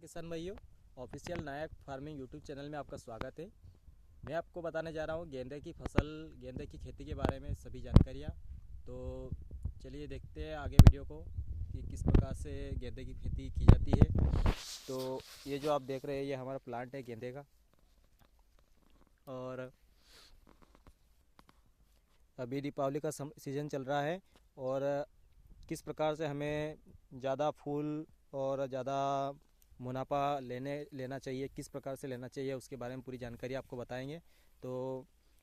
किसान भाइयों, ऑफिशियल नायक farming YouTube channel में आपका स्वागत है। मैं आपको बताने जा रहा हूँ गेंदे की फसल, गेंदे की खेती के बारे में सभी जानकारियाँ। तो चलिए देखते हैं आगे वीडियो को कि किस प्रकार से गेंदे की खेती की जाती है। तो ये जो आप देख रहे हैं ये हमारा प्लांट है गेंदे का, और अभी दीपावली का सीज़न चल रहा है और किस प्रकार से हमें ज़्यादा फूल और ज़्यादा मुनाफा लेना चाहिए, किस प्रकार से लेना चाहिए, उसके बारे में पूरी जानकारी आपको बताएंगे। तो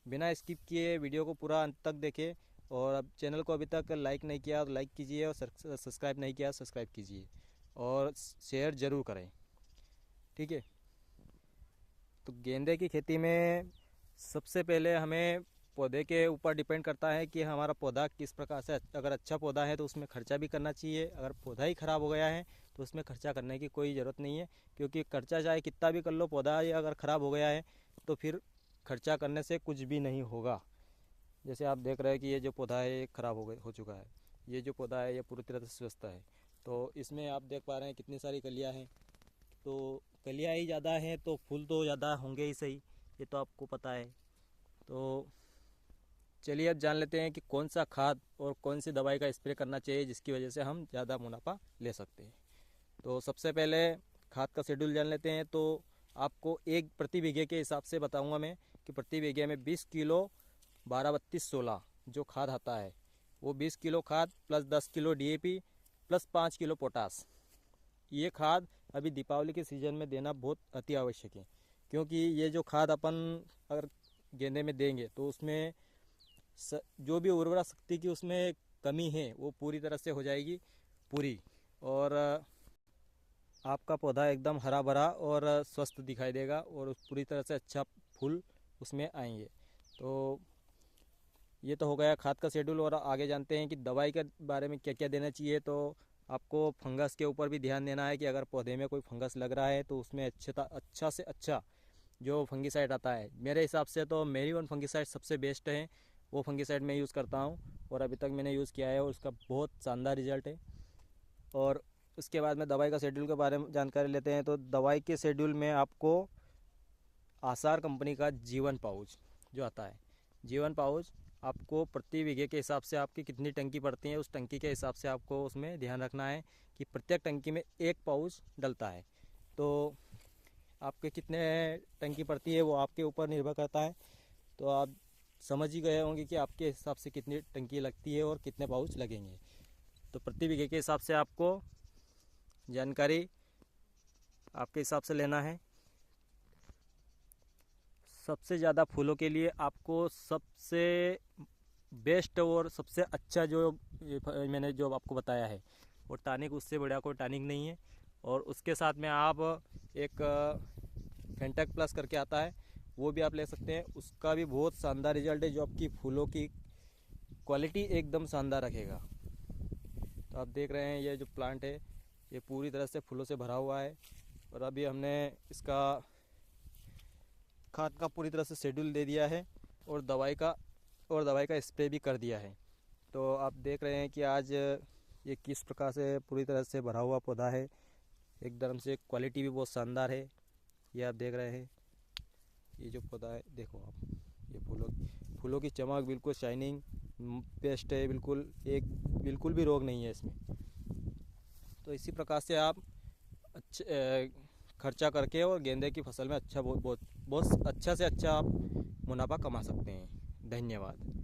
बिना स्किप किए वीडियो को पूरा अंत तक देखें, और अब चैनल को अभी तक लाइक नहीं किया तो लाइक कीजिए, और सब्सक्राइब नहीं किया सब्सक्राइब कीजिए, और शेयर ज़रूर करें, ठीक है। तो गेंदे की खेती में सबसे पहले हमें पौधे के ऊपर डिपेंड करता है कि हमारा पौधा किस प्रकार से, अगर अच्छा पौधा है तो उसमें खर्चा भी करना चाहिए। अगर पौधा ही ख़राब हो गया है तो उसमें खर्चा करने की कोई ज़रूरत नहीं है, क्योंकि खर्चा चाहे कितना भी कर लो, पौधा ही अगर ख़राब हो गया है तो फिर खर्चा करने से कुछ भी नहीं होगा। जैसे आप देख रहे हैं कि ये जो पौधा है ये ख़राब हो चुका है, ये जो पौधा है ये पूरी तरह से स्वस्थ है। तो इसमें आप देख पा रहे हैं कितनी सारी कलियाँ हैं। तो कलियाँ ही ज़्यादा हैं तो फूल तो ज़्यादा होंगे ही सही, ये तो आपको पता है। तो चलिए अब जान लेते हैं कि कौन सा खाद और कौन सी दवाई का स्प्रे करना चाहिए जिसकी वजह से हम ज़्यादा मुनाफा ले सकते हैं। तो सबसे पहले खाद का शेड्यूल जान लेते हैं। तो आपको एक प्रति बीघे के हिसाब से बताऊंगा मैं कि प्रति बीघे में 20 किलो 12-32-16 जो खाद आता है वो 20 किलो खाद plus 10 kilo DAP plus 5 kilo potash, ये खाद अभी दीपावली के सीज़न में देना बहुत अति आवश्यक है। क्योंकि ये जो खाद अपन अगर गेंदे में देंगे तो उसमें जो भी उर्वरा शक्ति की उसमें कमी है वो पूरी तरह से हो जाएगी पूरी, और आपका पौधा एकदम हरा भरा और स्वस्थ दिखाई देगा, और पूरी तरह से अच्छा फूल उसमें आएंगे। तो ये तो हो गया खाद का शेड्यूल, और आगे जानते हैं कि दवाई के बारे में क्या क्या देना चाहिए। तो आपको फंगस के ऊपर भी ध्यान देना है कि अगर पौधे में कोई फंगस लग रहा है तो उसमें अच्छा से अच्छा जो फंगीसाइड आता है, मेरे हिसाब से तो मेरी फंगीसाइड सबसे बेस्ट है। वो फंगीसाइड मैं यूज़ करता हूँ और अभी तक मैंने यूज़ किया है और उसका बहुत शानदार रिजल्ट है। और उसके बाद में दवाई का शेड्यूल के बारे में जानकारी लेते हैं। तो दवाई के शेड्यूल में आपको आसार कंपनी का जीवन पाउच जो आता है, जीवन पाउच आपको प्रति बीघे के हिसाब से आपकी कितनी टंकी पड़ती है उस टंकी के हिसाब से आपको उसमें ध्यान रखना है कि प्रत्येक टंकी में एक पाउच डलता है। तो आपके कितने टंकी पड़ती है वो आपके ऊपर निर्भर करता है। तो आप समझ ही गए होंगे कि आपके हिसाब से कितनी टंकी लगती है और कितने पाउच लगेंगे। तो प्रति बीघे के हिसाब से आपको जानकारी आपके हिसाब से लेना है। सबसे ज़्यादा फूलों के लिए आपको सबसे बेस्ट और सबसे अच्छा जो मैंने जो आपको बताया है वो टॉनिक, उससे बढ़िया कोई टॉनिक नहीं है। और उसके साथ में आप एक फेंटेक प्लस करके आता है वो भी आप ले सकते हैं, उसका भी बहुत शानदार रिजल्ट है, जो आपकी फूलों की क्वालिटी एकदम शानदार रखेगा। तो आप देख रहे हैं ये जो प्लांट है ये पूरी तरह से फूलों से भरा हुआ है, और अभी हमने इसका खाद का पूरी तरह से शेड्यूल दे दिया है और दवाई का स्प्रे भी कर दिया है। तो आप देख रहे हैं कि आज ये किस प्रकार से पूरी तरह से भरा हुआ पौधा है, एकदम से क्वालिटी भी बहुत शानदार है। ये आप देख रहे हैं ये जो पौधा है, देखो आप ये फूलों की चमक बिल्कुल शाइनिंग बेस्ट है, बिल्कुल भी रोग नहीं है इसमें। तो इसी प्रकार से आप अच्छे खर्चा करके और गेंदे की फसल में अच्छा बहुत अच्छा से अच्छा आप मुनाफा कमा सकते हैं। धन्यवाद।